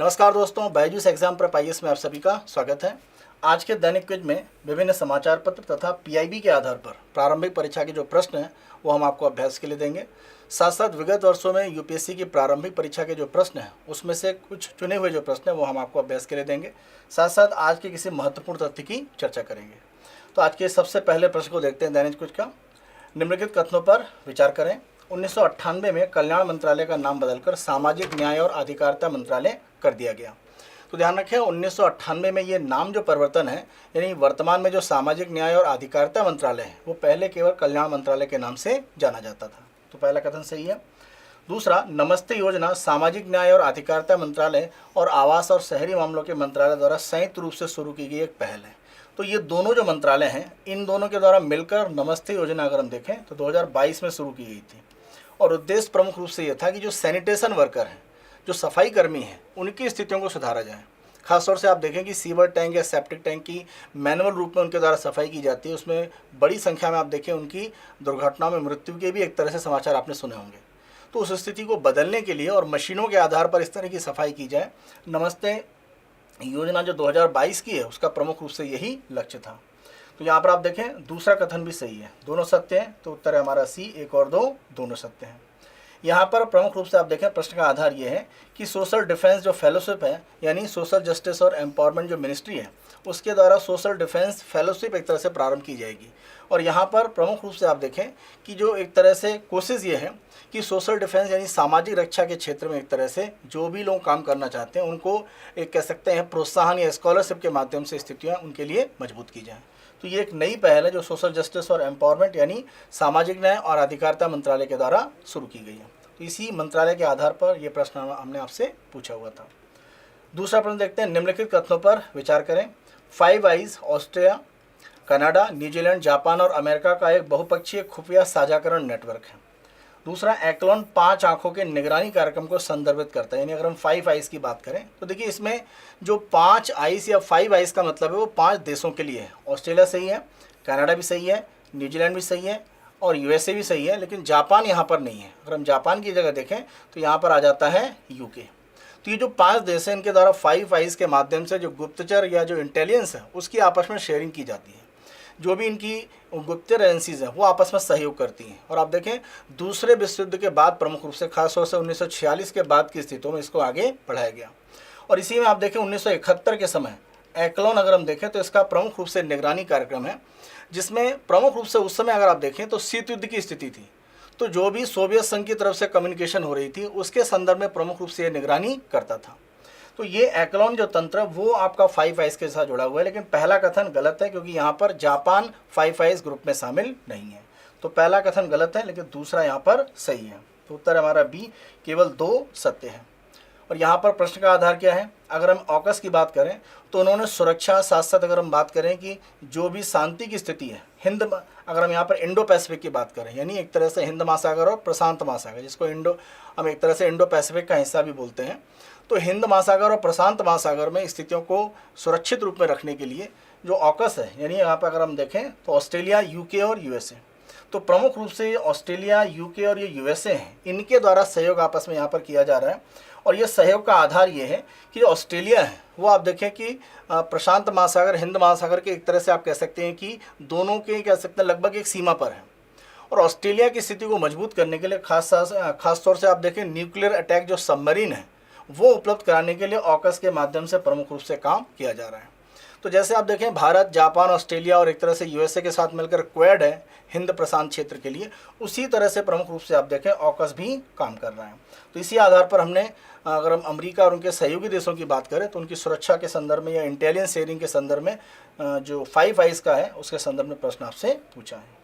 नमस्कार दोस्तों, Byju's exam prep IAS में आप सभी का स्वागत है। आज के दैनिक क्विज में विभिन्न समाचार पत्र तथा पीआईबी के आधार पर प्रारंभिक परीक्षा के जो प्रश्न हैं वो हम आपको अभ्यास के लिए देंगे। साथ साथ विगत वर्षों में यूपीएससी की प्रारंभिक परीक्षा के जो प्रश्न हैं उसमें से कुछ चुने हुए जो प्रश्न हैं वो हम आपको अभ्यास के लिए देंगे। साथ साथ आज के किसी महत्वपूर्ण तथ्य की चर्चा करेंगे। तो आज के सबसे पहले प्रश्न को देखते हैं दैनिक क्विज का। निम्नलिखित कथनों पर विचार करें। 1998 में कल्याण मंत्रालय का नाम बदलकर सामाजिक न्याय और अधिकारिता मंत्रालय कर दिया गया। तो ध्यान रखें, 1998 में ये नाम जो परिवर्तन है, यानी वर्तमान में जो सामाजिक न्याय और अधिकारिता मंत्रालय है वो पहले केवल कल्याण मंत्रालय के नाम से जाना जाता था। तो पहला कथन सही है। दूसरा, नमस्ते योजना सामाजिक न्याय और अधिकारिता मंत्रालय और आवास और शहरी मामलों के मंत्रालय द्वारा संयुक्त रूप से शुरू की गई एक पहल है। तो ये दोनों जो मंत्रालय हैं, इन दोनों के द्वारा मिलकर नमस्ते योजना अगर हम देखें तो 2022 में शुरू की गई थी। और उद्देश्य प्रमुख रूप से ये था कि जो सैनिटेशन वर्कर हैं, जो सफाई कर्मी हैं, उनकी स्थितियों को सुधारा जाए। खासतौर से आप देखें कि सीवर टैंक या सेप्टिक टैंक की मैनुअल रूप में उनके द्वारा सफाई की जाती है। उसमें बड़ी संख्या में आप देखें उनकी दुर्घटनाओं में मृत्यु के भी एक तरह से समाचार आपने सुने होंगे। तो उस स्थिति को बदलने के लिए और मशीनों के आधार पर इस तरह की सफाई की जाए, नमस्ते योजना जो 2022 की है उसका प्रमुख रूप से यही लक्ष्य था। तो यहाँ पर आप देखें दूसरा कथन भी सही है, दोनों सत्य हैं। तो उत्तर है हमारा सी, 1 और 2 दोनों सत्य हैं। यहाँ पर प्रमुख रूप से आप देखें प्रश्न का आधार ये है कि सोशल डिफेंस जो फेलोशिप है, यानी सोशल जस्टिस और एम्पावरमेंट जो मिनिस्ट्री है उसके द्वारा सोशल डिफेंस फेलोशिप एक तरह से प्रारंभ की जाएगी। और यहाँ पर प्रमुख रूप से आप देखें कि जो एक तरह से कोशिश ये है कि सोशल डिफेंस यानी सामाजिक रक्षा के क्षेत्र में एक तरह से जो भी लोग काम करना चाहते हैं उनको एक कह सकते हैं प्रोत्साहन या स्कॉलरशिप के माध्यम से स्थितियाँ उनके लिए मजबूत की जाएँ। तो ये एक नई पहल है जो सोशल जस्टिस और एम्पावरमेंट यानी सामाजिक न्याय और अधिकारिता मंत्रालय के द्वारा शुरू की गई है। तो इसी मंत्रालय के आधार पर यह प्रश्न हमने आपसे पूछा हुआ था। दूसरा प्रश्न देखते हैं। निम्नलिखित कथनों पर विचार करें। Five eyes Austria, Canada, New Zealand, Japan और अमेरिका का एक बहुपक्षीय खुफिया साझाकरण नेटवर्क है। दूसरा, एक्लोन 5 आंखों के निगरानी कार्यक्रम को संदर्भित करता है। यानी अगर हम 5 आइज की बात करें तो देखिए इसमें जो 5 आइज या 5 आइज का मतलब है वो 5 देशों के लिए है। ऑस्ट्रेलिया सही है, कनाडा भी सही है, न्यूजीलैंड भी सही है और यूएसए भी सही है, लेकिन जापान यहाँ पर नहीं है। अगर हम जापान की जगह देखें तो यहाँ पर आ जाता है यूके। तो ये जो 5 देश हैं इनके द्वारा 5 आइज के माध्यम से जो गुप्तचर या जो इंटेलिजेंस है उसकी आपस में शेयरिंग की जाती है। जो भी इनकी गुप्तचर एजेंसीज हैं वो आपस में सहयोग करती हैं। और आप देखें दूसरे विश्व युद्ध के बाद प्रमुख रूप से खासतौर से 1946 के बाद की स्थितियों में इसको आगे बढ़ाया गया। और इसी में आप देखें 1971 के समय एक्लोन अगर हम देखें तो इसका प्रमुख रूप से निगरानी कार्यक्रम है, जिसमें प्रमुख रूप से उस समय अगर आप देखें तो शीत युद्ध की स्थिति थी। तो जो भी सोवियत संघ की तरफ से कम्युनिकेशन हो रही थी उसके संदर्भ में प्रमुख रूप से ये निगरानी करता था। तो ये एक्लोन जो तंत्र वो आपका 5 आइज के साथ जुड़ा हुआ है, लेकिन पहला कथन गलत है क्योंकि यहाँ पर जापान 5 आइज ग्रुप में शामिल नहीं है। तो पहला कथन गलत है लेकिन दूसरा यहाँ पर सही है। तो उत्तर हमारा बी, केवल 2 सत्य है। और यहाँ पर प्रश्न का आधार क्या है। अगर हम ऑकस की बात करें तो उन्होंने सुरक्षा, साथ साथ अगर हम बात करें कि जो भी शांति की स्थिति है हिंद, अगर हम यहाँ पर इंडो पैसिफिक की बात करें यानी एक तरह से हिंद महासागर और प्रशांत महासागर, जिसको हम एक तरह से इंडो पैसिफिक का हिस्सा भी बोलते हैं। तो हिंद महासागर और प्रशांत महासागर में स्थितियों को सुरक्षित रूप में रखने के लिए जो ऑकस है, यानी यहाँ पर अगर हम देखें तो ऑस्ट्रेलिया, यूके और यूएसए, तो प्रमुख रूप से ऑस्ट्रेलिया, यूके और ये यूएसए हैं, इनके द्वारा सहयोग आपस में यहाँ पर किया जा रहा है। और ये सहयोग का आधार ये है कि जो ऑस्ट्रेलिया है वो आप देखें कि प्रशांत महासागर, हिंद महासागर के एक तरह से आप कह सकते हैं कि दोनों के कह सकते हैं लगभग एक सीमा पर है। और ऑस्ट्रेलिया की स्थिति को मजबूत करने के लिए खास तौर से आप देखें न्यूक्लियर अटैक जो सबमरीन है वो उपलब्ध कराने के लिए ऑकस के माध्यम से प्रमुख रूप से काम किया जा रहा है। तो जैसे आप देखें भारत, जापान, ऑस्ट्रेलिया और एक तरह से यूएसए के साथ मिलकर क्वेड है हिंद प्रशांत क्षेत्र के लिए, उसी तरह से प्रमुख रूप से आप देखें ऑकस भी काम कर रहा है। तो इसी आधार पर हमने अगर हम अमेरिका और उनके सहयोगी देशों की बात करें तो उनकी सुरक्षा के संदर्भ में या इंटेलिजेंस शेयरिंग के संदर्भ में जो 5 आइज का है उसके संदर्भ में प्रश्न आपसे पूछा है।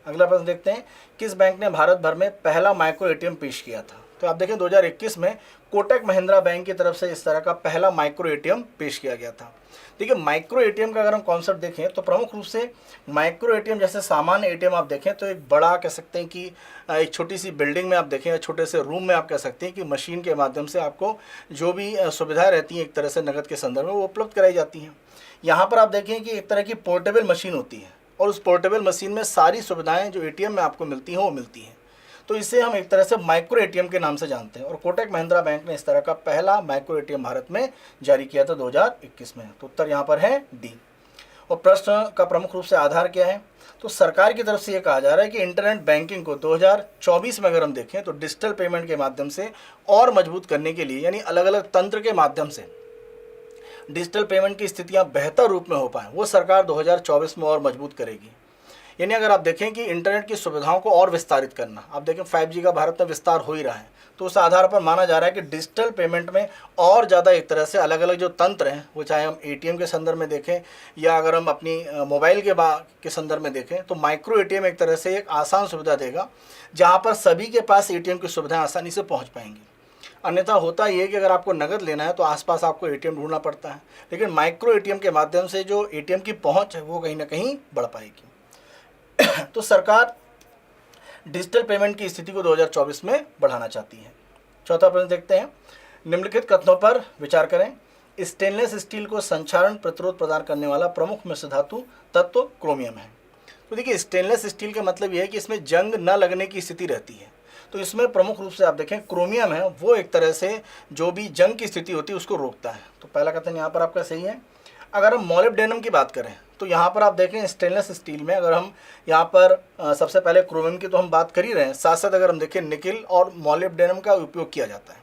अगला प्रश्न देखते हैं। किस बैंक ने भारत भर में पहला माइक्रो एटीएम पेश किया था। तो आप देखें 2021 में कोटक महिंद्रा बैंक की तरफ से इस तरह का पहला माइक्रो एटीएम पेश किया गया था। देखिए माइक्रो एटीएम का अगर हम कॉन्सेप्ट देखें तो प्रमुख रूप से माइक्रो एटीएम जैसे सामान्य एटीएम आप देखें तो एक बड़ा कह सकते हैं कि एक छोटी सी बिल्डिंग में आप देखें, छोटे से रूम में आप कह सकते हैं कि मशीन के माध्यम से आपको जो भी सुविधाएं रहती हैं एक तरह से नकद के संदर्भ में वो उपलब्ध कराई जाती हैं। यहाँ पर आप देखें कि एक तरह की पोर्टेबल मशीन होती है और उस पोर्टेबल मशीन में सारी सुविधाएँ जो एटीएम में आपको मिलती हैं वो मिलती हैं। तो इसे हम एक तरह से माइक्रो एटीएम के नाम से जानते हैं, और कोटक महिंद्रा बैंक ने इस तरह का पहला माइक्रो एटीएम भारत में जारी किया था 2021 में। तो उत्तर यहाँ पर है डी। और प्रश्न का प्रमुख रूप से आधार क्या है, तो सरकार की तरफ से ये कहा जा रहा है कि इंटरनेट बैंकिंग को 2024 में अगर हम देखें तो डिजिटल पेमेंट के माध्यम से और मजबूत करने के लिए, यानी अलग अलग तंत्र के माध्यम से डिजिटल पेमेंट की स्थितियां बेहतर रूप में हो पाएँ, वो सरकार 2024 में और मजबूत करेगी। यानी अगर आप देखें कि इंटरनेट की सुविधाओं को और विस्तारित करना, आप देखें 5G का भारत में विस्तार हो ही रहा है, तो उस आधार पर माना जा रहा है कि डिजिटल पेमेंट में और ज़्यादा एक तरह से अलग अलग जो तंत्र हैं, वो चाहे हम एटीएम के संदर्भ में देखें या अगर हम अपनी मोबाइल के संदर्भ में देखें, तो माइक्रो एटीएम एक तरह से एक आसान सुविधा देगा जहाँ पर सभी के पास एटीएम की सुविधाएँ आसानी से पहुँच पाएंगी। अन्यथा होता ये है कि अगर आपको नगद लेना है तो आसपास आपको एटीएम ढूंढना पड़ता है, लेकिन माइक्रो एटीएम के माध्यम से जो एटीएम की पहुँच है वो कहीं ना कहीं बढ़ पाएगी। तो सरकार डिजिटल पेमेंट की स्थिति को 2024 में बढ़ाना चाहती है। चौथा प्रश्न देखते हैं, निम्नलिखित कथनों पर विचार करें। स्टेनलेस स्टील को संक्षारण प्रतिरोध प्रदान करने वाला प्रमुख मिश्र धातु तत्व क्रोमियम है। तो देखिए, स्टेनलेस स्टील का मतलब यह है कि इसमें जंग न लगने की स्थिति रहती है, तो इसमें प्रमुख रूप से आप देखें क्रोमियम है, वो एक तरह से जो भी जंग की स्थिति होती है उसको रोकता है। तो पहला कथन यहाँ पर आपका सही है। अगर हम मॉलिब्डेनम की बात करें तो यहाँ पर आप देखें स्टेनलेस स्टील में अगर हम यहाँ पर सबसे पहले क्रोमियम की तो हम बात कर ही रहे हैं, साथ साथ अगर हम देखें निकिल और मॉलिब्डेनम का उपयोग किया जाता है।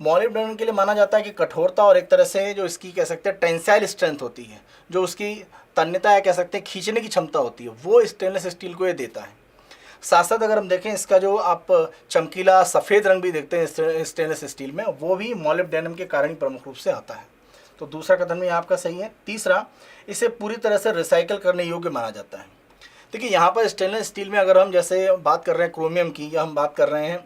मॉलिब्डेनम के लिए माना जाता है कि कठोरता और एक तरह से जो इसकी कह सकते हैं टेंसाइल स्ट्रेंथ होती है, जो उसकी तन्यता या कह सकते हैं खींचने की क्षमता होती है, वो स्टेनलेस स्टील को ये देता है। साथ साथ अगर हम देखें इसका जो आप चमकीला सफ़ेद रंग भी देखते हैं स्टेनलेस स्टील में, वो भी मॉलिब्डेनम के कारण ही प्रमुख रूप से आता है। तो दूसरा कथन भी आपका सही है। तीसरा, इसे पूरी तरह से रिसाइकल करने योग्य माना जाता है। देखिए, यहाँ पर स्टेनलेस स्टील में अगर हम जैसे बात कर रहे हैं क्रोमियम की या हम बात कर रहे हैं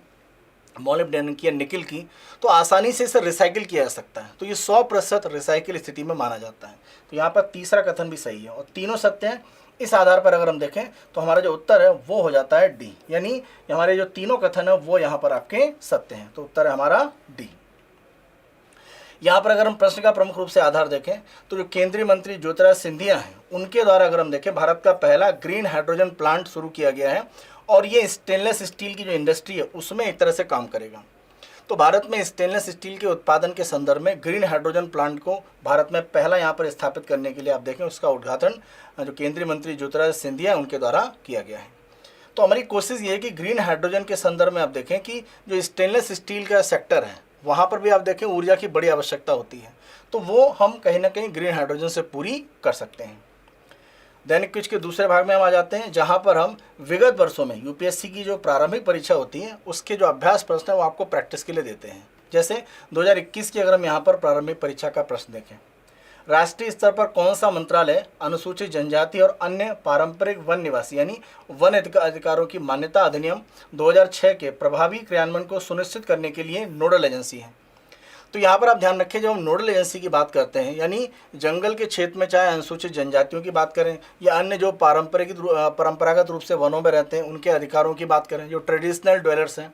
मॉलिब्डेनम की या निकिल की, तो आसानी से इसे रिसाइकिल किया जा सकता है, तो ये 100% रिसाइकिल स्थिति में माना जाता है। तो यहाँ पर तीसरा कथन भी सही है और तीनों सत्य हैं। इस आधार पर अगर हम देखें तो हमारा जो उत्तर है वो हो जाता है डी, यानी हमारे जो तीनों कथन है वो यहाँ पर आपके सत्य हैं। तो उत्तर है हमारा डी। यहाँ पर अगर हम प्रश्न का प्रमुख रूप से आधार देखें तो जो केंद्रीय मंत्री ज्योतिरादित्य सिंधिया हैं, उनके द्वारा अगर हम देखें भारत का पहला ग्रीन हाइड्रोजन प्लांट शुरू किया गया है, और ये स्टेनलेस स्टील की जो इंडस्ट्री है उसमें एक तरह से काम करेगा। तो भारत में स्टेनलेस स्टील के उत्पादन के संदर्भ में ग्रीन हाइड्रोजन प्लांट को भारत में पहला यहाँ पर स्थापित करने के लिए आप देखें उसका उद्घाटन जो केंद्रीय मंत्री ज्योतिरादित्य सिंधिया उनके द्वारा किया गया है। तो हमारी कोशिश ये है कि ग्रीन हाइड्रोजन के संदर्भ में आप देखें कि जो स्टेनलेस स्टील का सेक्टर है वहाँ पर भी आप देखें ऊर्जा की बड़ी आवश्यकता होती है, तो वो हम कहीं ना कहीं ग्रीन हाइड्रोजन से पूरी कर सकते हैं। दैनिक क्विज के दूसरे भाग में हम आ जाते हैं, जहाँ पर हम विगत वर्षों में यूपीएससी की जो प्रारंभिक परीक्षा होती है उसके जो अभ्यास प्रश्न है वो आपको प्रैक्टिस के लिए देते हैं। जैसे 2021 की अगर हम यहाँ पर प्रारंभिक परीक्षा का प्रश्न देखें, राष्ट्रीय स्तर पर कौन सा मंत्रालय अनुसूचित जनजाति और अन्य पारंपरिक वन निवासी यानी वन अधिकारों की मान्यता अधिनियम 2006 के प्रभावी क्रियान्वयन को सुनिश्चित करने के लिए नोडल एजेंसी है। तो यहाँ पर आप ध्यान रखें, जब हम नोडल एजेंसी की बात करते हैं यानी जंगल के क्षेत्र में चाहे अनुसूचित जनजातियों की बात करें या अन्य जो परंपरागत रूप से वनों में रहते हैं उनके अधिकारों की बात करें, जो ट्रेडिशनल ड्वेलर्स हैं,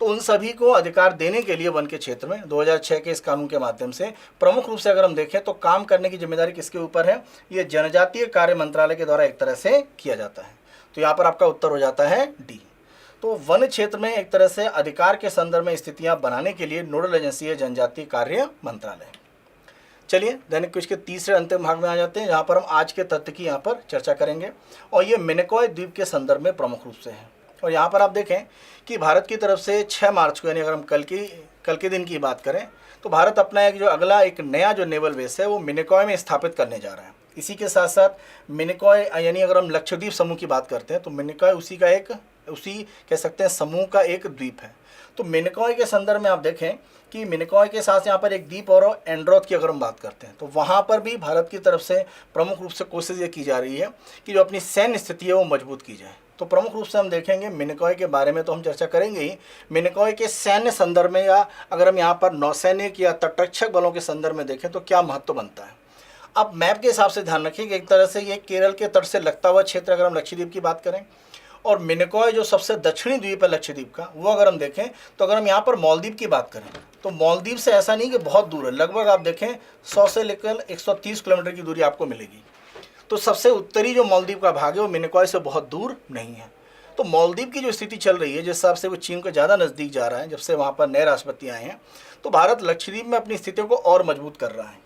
तो उन सभी को अधिकार देने के लिए वन के क्षेत्र में 2006 के इस कानून के माध्यम से प्रमुख रूप से अगर हम देखें तो काम करने की जिम्मेदारी किसके ऊपर है, ये जनजातीय कार्य मंत्रालय के द्वारा एक तरह से किया जाता है। तो यहाँ पर आपका उत्तर हो जाता है डी। तो वन क्षेत्र में एक तरह से अधिकार के संदर्भ में स्थितियाँ बनाने के लिए नोडल एजेंसी है जनजातीय कार्य मंत्रालय। चलिए दैनिक क्विज के तीसरे अंतिम भाग में आ जाते हैं, जहाँ पर हम आज के तथ्य की यहाँ पर चर्चा करेंगे और ये मिनिकॉय द्वीप के संदर्भ में प्रमुख रूप से है। और यहाँ पर आप देखें कि भारत की तरफ से 6 मार्च को यानी अगर हम कल के दिन की बात करें तो भारत अपना एक जो अगला एक नया जो नेवल बेस है वो मिनिकॉय में स्थापित करने जा रहा है। इसी के साथ साथ मिनिकॉय यानी अगर हम लक्षद्वीप समूह की बात करते हैं तो मिनिकॉय उसी कह सकते हैं समूह का एक द्वीप है। तो मिनिकॉय के संदर्भ में आप देखें कि मिनिकॉय के साथ यहाँ पर एक द्वीप और एंड्रोथ की अगर हम बात करते हैं तो वहाँ पर भी भारत की तरफ से प्रमुख रूप से कोशिश ये की जा रही है कि जो अपनी सैन्य स्थिति है वो मजबूत की जाए। तो प्रमुख रूप से हम देखेंगे मिनिकॉय के बारे में तो हम चर्चा करेंगे ही, मिनिकॉय के सैन्य संदर्भ में या अगर हम यहाँ पर नौसैनिक या तटरक्षक बलों के संदर्भ में देखें तो क्या महत्व बनता है। अब मैप के हिसाब से ध्यान रखिए कि एक तरह से ये केरल के तट से लगता हुआ क्षेत्र अगर हम लक्षद्वीप की बात करें, और मिनिकॉय जो सबसे दक्षिणी द्वीप है लक्षद्वीप का वो अगर हम देखें तो अगर हम यहाँ पर मालदीव की बात करें तो मालदीव से ऐसा नहीं कि बहुत दूर है, लगभग आप देखें 100 से लेकर 130 किलोमीटर की दूरी आपको मिलेगी। तो सबसे उत्तरी जो मालदीव का भाग है वो मिनिकॉय से बहुत दूर नहीं है। तो मालदीव की जो स्थिति चल रही है, जिस हिसाब से वो चीन को ज़्यादा नज़दीक जा रहा है, जब से वहाँ पर नए राष्ट्रपति आए हैं, तो भारत लक्षद्वीप में अपनी स्थितियों को और मजबूत कर रहा है।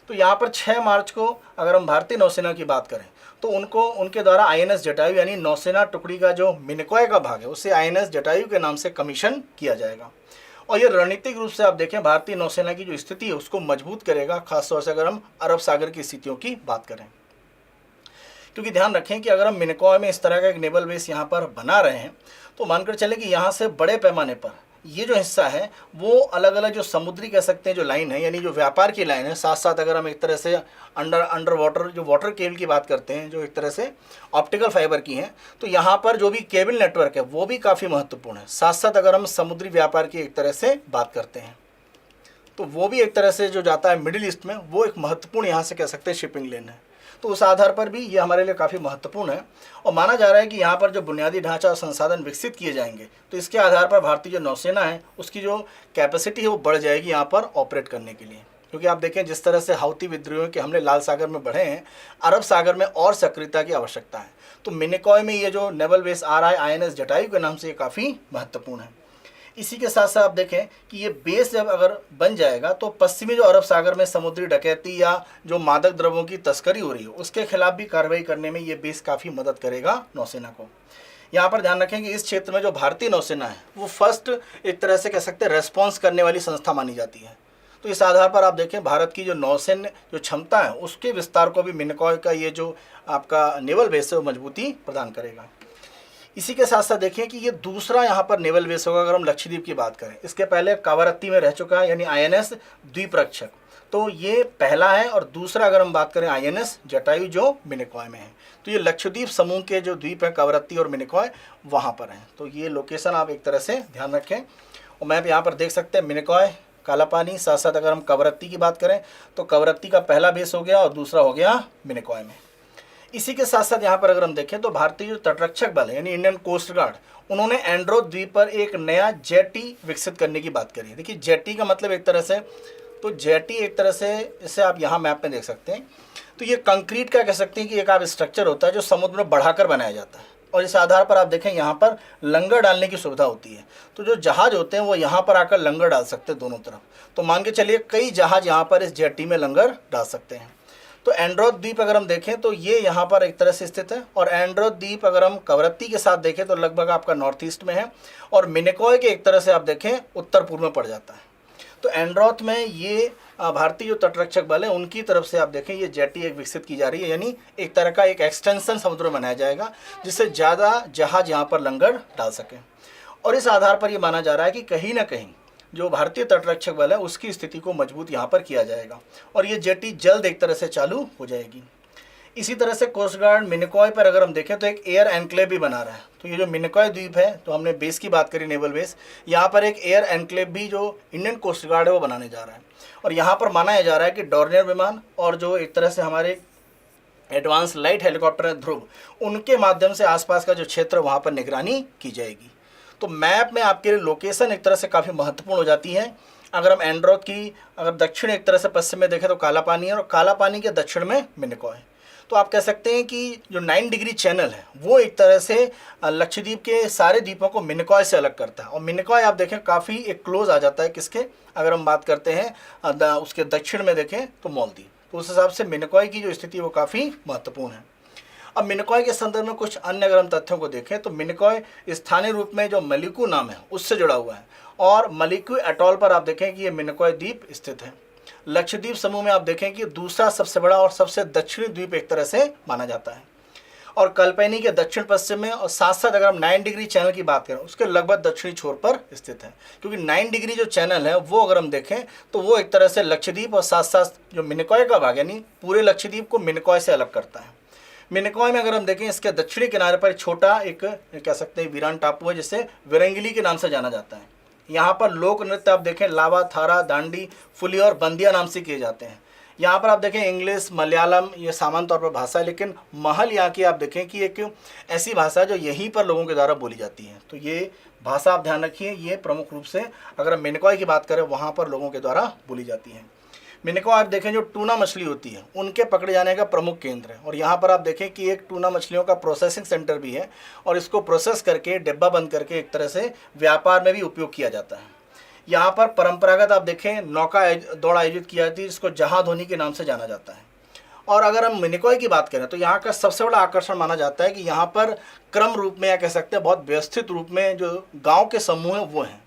तो यहाँ पर 6 मार्च को अगर हम भारतीय नौसेना की बात करें तो उनके द्वारा INS जटायु यानी नौसेना टुकड़ी का जो मिनिकॉय का भाग है उसे INS जटायु के नाम से कमीशन किया जाएगा। और ये रणनीतिक रूप से आप देखें भारतीय नौसेना की जो स्थिति है उसको मजबूत करेगा, खासतौर से अगर हम अरब सागर की स्थितियों की बात करें। क्योंकि ध्यान रखें कि अगर हम मिनिकॉय में इस तरह का एक नेवल बेस यहाँ पर बना रहे हैं तो मानकर चले कि यहाँ से बड़े पैमाने पर ये जो हिस्सा है वो अलग अलग जो समुद्री कह सकते हैं जो लाइन है, यानी जो व्यापार की लाइन है, साथ साथ अगर हम एक तरह से अंडर वाटर जो वाटर केबल की बात करते हैं जो एक तरह से ऑप्टिकल फाइबर की हैं, तो यहाँ पर जो भी केबल नेटवर्क है वो भी काफ़ी महत्वपूर्ण है। साथ साथ अगर हम समुद्री व्यापार की एक तरह से बात करते हैं तो वो भी एक तरह से जो जाता है मिडिल ईस्ट में, वो एक महत्वपूर्ण यहाँ से कह सकते हैं शिपिंग लेन है। तो उस आधार पर भी ये हमारे लिए काफ़ी महत्वपूर्ण है और माना जा रहा है कि यहाँ पर जो बुनियादी ढांचा और संसाधन विकसित किए जाएंगे तो इसके आधार पर भारतीय जो नौसेना है उसकी जो कैपेसिटी है वो बढ़ जाएगी यहाँ पर ऑपरेट करने के लिए। क्योंकि आप देखें जिस तरह से हाउती विद्रोहियों के हमले लाल सागर में बढ़े हैं, अरब सागर में और सक्रियता की आवश्यकता है। तो मिनिकॉय में ये जो नेवल बेस आ रहा है INS जटायु के नाम से, ये काफ़ी महत्वपूर्ण है। इसी के साथ साथ आप देखें कि ये बेस जब अगर बन जाएगा तो पश्चिमी जो अरब सागर में समुद्री डकैती या जो मादक द्रव्यों की तस्करी हो रही है उसके खिलाफ भी कार्रवाई करने में ये बेस काफ़ी मदद करेगा नौसेना को। यहाँ पर ध्यान रखें कि इस क्षेत्र में जो भारतीय नौसेना है वो फर्स्ट एक तरह से कह सकते हैं रेस्पॉन्स करने वाली संस्था मानी जाती है। तो इस आधार पर आप देखें भारत की जो नौसेना जो क्षमता है उसके विस्तार को भी मिनिकॉय का ये जो आपका नेवल बेस है वो मजबूती प्रदान करेगा। इसी के साथ साथ देखिए कि ये दूसरा यहाँ पर नेवल बेस होगा अगर हम लक्षद्वीप की बात करें। इसके पहले कावरत्ती में रह चुका है यानी INS द्वीपरक्षक, तो ये पहला है। और दूसरा अगर हम बात करें INS जटायु जो मिनिकॉय में है, तो ये लक्षद्वीप समूह के जो द्वीप हैं कावरत्ती और मिनिकॉय वहाँ पर हैं। तो ये लोकेशन आप एक तरह से ध्यान रखें। और मैप यहाँ पर देख सकते हैं मिनिकॉय, काला पानी, साथ साथ अगर हम कावरत्ती की बात करें तो कावरत्ती का पहला बेस हो गया और दूसरा हो गया मिनिकॉय में। इसी के साथ साथ यहाँ पर अगर हम देखें तो भारतीय जो तटरक्षक बल है यानी इंडियन कोस्ट गार्ड, उन्होंने एंड्रोथ द्वीप पर एक नया जेटी विकसित करने की बात करी है। देखिए जेटी का मतलब एक तरह से, तो जेटी एक तरह से इसे आप यहाँ मैप में देख सकते हैं, तो ये कंक्रीट का कह सकते हैं कि एक आप स्ट्रक्चर होता है जो समुद्र में बढ़ाकर बनाया जाता है। और इस आधार पर आप देखें यहाँ पर लंगर डालने की सुविधा होती है, तो जो जहाज होते हैं वो यहाँ पर आकर लंगर डाल सकते हैं दोनों तरफ। तो मान के चलिए कई जहाज यहाँ पर इस जेटी में लंगर डाल सकते हैं। तो एंड्रोथ द्वीप अगर हम देखें तो ये यहाँ पर एक तरह से स्थित है। और एंड्रोथ द्वीप अगर हम कावरत्ती के साथ देखें तो लगभग आपका नॉर्थ ईस्ट में है और मिनिकॉय के एक तरह से आप देखें उत्तर पूर्व में पड़ जाता है। तो एंड्रोथ में ये भारतीय जो तटरक्षक बल है उनकी तरफ से आप देखें ये जेटी एक विकसित की जा रही है, यानी एक तरह का एक एक्सटेंशन समुद्र में बनाया जाएगा जिससे ज़्यादा जहाज यहाँ पर लंगर डाल सकें। और इस आधार पर ये माना जा रहा है कि कहीं ना कहीं जो भारतीय तटरक्षक बल है उसकी स्थिति को मजबूत यहाँ पर किया जाएगा और ये जेटी जल्द एक तरह से चालू हो जाएगी। इसी तरह से कोस्ट गार्ड मिनिकॉय पर अगर हम देखें तो एक एयर एनक्लेव भी बना रहा है। तो ये जो मिनिकॉय द्वीप है, तो हमने बेस की बात करी नेवल बेस, यहाँ पर एक एयर एनक्लेव भी जो इंडियन कोस्ट गार्ड है वो बनाने जा रहा है। और यहाँ पर माना जा रहा है कि डॉर्नियर विमान और जो एक तरह से हमारे एडवांस लाइट हेलीकॉप्टर है ध्रुव, उनके माध्यम से आसपास का जो क्षेत्र वहाँ पर निगरानी की जाएगी। तो मैप में आपके लिए लोकेशन एक तरह से काफ़ी महत्वपूर्ण हो जाती है। अगर हम एंड्रोथ की अगर दक्षिण एक तरह से पश्चिम में देखें तो काला पानी है और काला पानी के दक्षिण में मिनिकॉय। तो आप कह सकते हैं कि जो 9 डिग्री चैनल है वो एक तरह से लक्षद्वीप के सारे द्वीपों को मिनिकॉय से अलग करता है। और मिनिकॉय आप देखें काफ़ी एक क्लोज आ जाता है किसके, अगर हम बात करते हैं उसके दक्षिण में देखें तो मालदीव। तो उस हिसाब से मिनिकॉय की जो स्थिति वो काफ़ी महत्वपूर्ण है। अब मिनिकॉय के संदर्भ में कुछ अन्य अगर हम तथ्यों को देखें तो मिनिकॉय स्थानीय रूप में जो मलिकू नाम है उससे जुड़ा हुआ है और मलिकू एटॉल पर आप देखें कि ये मिनिकॉय द्वीप स्थित है। लक्षद्वीप समूह में आप देखें कि दूसरा सबसे बड़ा और सबसे दक्षिणी द्वीप एक तरह से माना जाता है और कल्पेनी के दक्षिण पश्चिम में और साथ साथ अगर हम 9 डिग्री चैनल की बात करें उसके लगभग दक्षिणी छोर पर स्थित है। क्योंकि 9 डिग्री जो चैनल है वो अगर हम देखें तो वो एक तरह से लक्षद्वीप और साथ साथ जो मिनिकॉय का भाग यानी पूरे लक्षद्वीप को मिनिकॉय से अलग करता है। मिनिकॉय में अगर हम देखें इसके दक्षिणी किनारे पर छोटा एक कह सकते हैं वीरान टापू है जिसे विरंगिली के नाम से जाना जाता है। यहाँ पर लोक नृत्य आप देखें लावा, थारा, दांडी, फुली और बंदिया नाम से किए जाते हैं। यहाँ पर आप देखें इंग्लिश, मलयालम ये सामान्य तौर पर भाषा है, लेकिन महल यहाँ की आप देखें कि एक ऐसी भाषा है जो यहीं पर लोगों के द्वारा बोली जाती है। तो ये भाषा आप ध्यान रखिए, ये प्रमुख रूप से अगर हम मिनिकॉय की बात करें वहाँ पर लोगों के द्वारा बोली जाती है। मिनिकॉय आप देखें जो टूना मछली होती है उनके पकड़े जाने का प्रमुख केंद्र है। और यहाँ पर आप देखें कि एक टूना मछलियों का प्रोसेसिंग सेंटर भी है और इसको प्रोसेस करके डिब्बा बंद करके एक तरह से व्यापार में भी उपयोग किया जाता है। यहाँ पर परंपरागत आप देखें नौका दौड़ आयोजित की जाती है जिसको जहाज धोनी के नाम से जाना जाता है। और अगर हम मिनिकॉय की बात करें तो यहाँ का सबसे बड़ा आकर्षण माना जाता है कि यहाँ पर क्रम रूप में या कह सकते हैं बहुत व्यवस्थित रूप में जो गांव के समूह हैं वो हैं।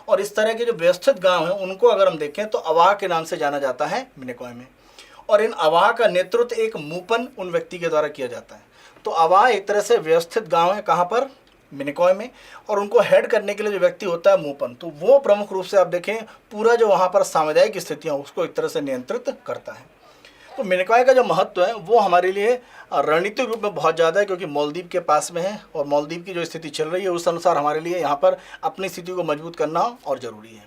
और इस तरह के जो व्यवस्थित गांव हैं उनको अगर हम देखें तो अवाह के नाम से जाना जाता है मिनिकॉय में। और इन अवाह का नेतृत्व एक मूपन उन व्यक्ति के द्वारा किया जाता है। तो अवाह एक तरह से व्यवस्थित गाँव है कहाँ पर, मिनिकॉय में। और उनको हेड करने के लिए जो व्यक्ति होता है मूपन, तो वो प्रमुख रूप से आप देखें पूरा जो वहाँ पर सामुदायिक स्थितियाँ उसको एक तरह से नियंत्रित करता है। तो मिनिकॉय का जो महत्व है वो हमारे लिए रणनीतिक रूप में बहुत ज़्यादा है, क्योंकि मालदीव के पास में है और मालदीव की जो स्थिति चल रही है उस अनुसार हमारे लिए यहाँ पर अपनी स्थिति को मजबूत करना और ज़रूरी है।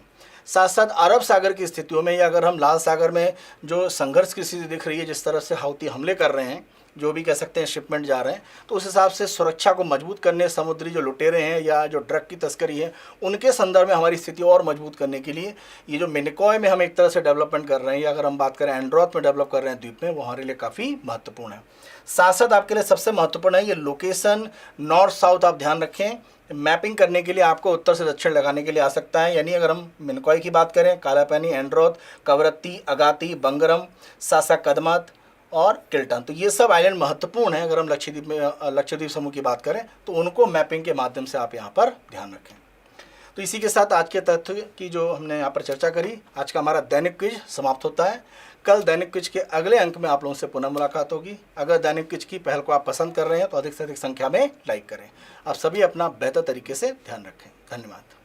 साथ साथ अरब सागर की स्थितियों में या अगर हम लाल सागर में जो संघर्ष की स्थिति दिख रही है, जिस तरह से हौती हमले कर रहे हैं, जो भी कह सकते हैं शिपमेंट जा रहे हैं, तो उस हिसाब से सुरक्षा को मजबूत करने, समुद्री जो लुटेरे हैं या जो ड्रग की तस्करी है उनके संदर्भ में हमारी स्थिति और मजबूत करने के लिए ये जो मिनिकॉय में हम एक तरह से डेवलपमेंट कर रहे हैं या अगर हम बात करें एंड्रोथ में डेवलप कर रहे हैं द्वीप में, वो हमारे लिए काफ़ी महत्वपूर्ण है। साथ साथ आपके लिए सबसे महत्वपूर्ण है ये लोकेशन नॉर्थ साउथ, आप ध्यान रखें। मैपिंग करने के लिए आपको उत्तर से दक्षिण लगाने के लिए आ सकता है। यानी अगर हम मिनिकॉय की बात करें, कालापैनी, एंड्रोथ, कवरत्ती, अगाती, बंगरम, सासा कदमत और किल्टन, तो ये सब आइलैंड महत्वपूर्ण है। अगर हम लक्षद्वीप समूह की बात करें तो उनको मैपिंग के माध्यम से आप यहाँ पर ध्यान रखें। तो इसी के साथ आज के तथ्य की जो हमने यहाँ पर चर्चा करी, आज का हमारा दैनिक क्विज समाप्त होता है। कल दैनिक क्विज के अगले अंक में आप लोगों से पुनः मुलाकात होगी। अगर दैनिक क्विज की पहल को आप पसंद कर रहे हैं तो अधिक से अधिक संख्या में लाइक करें। आप सभी अपना बेहतर तरीके से ध्यान रखें। धन्यवाद।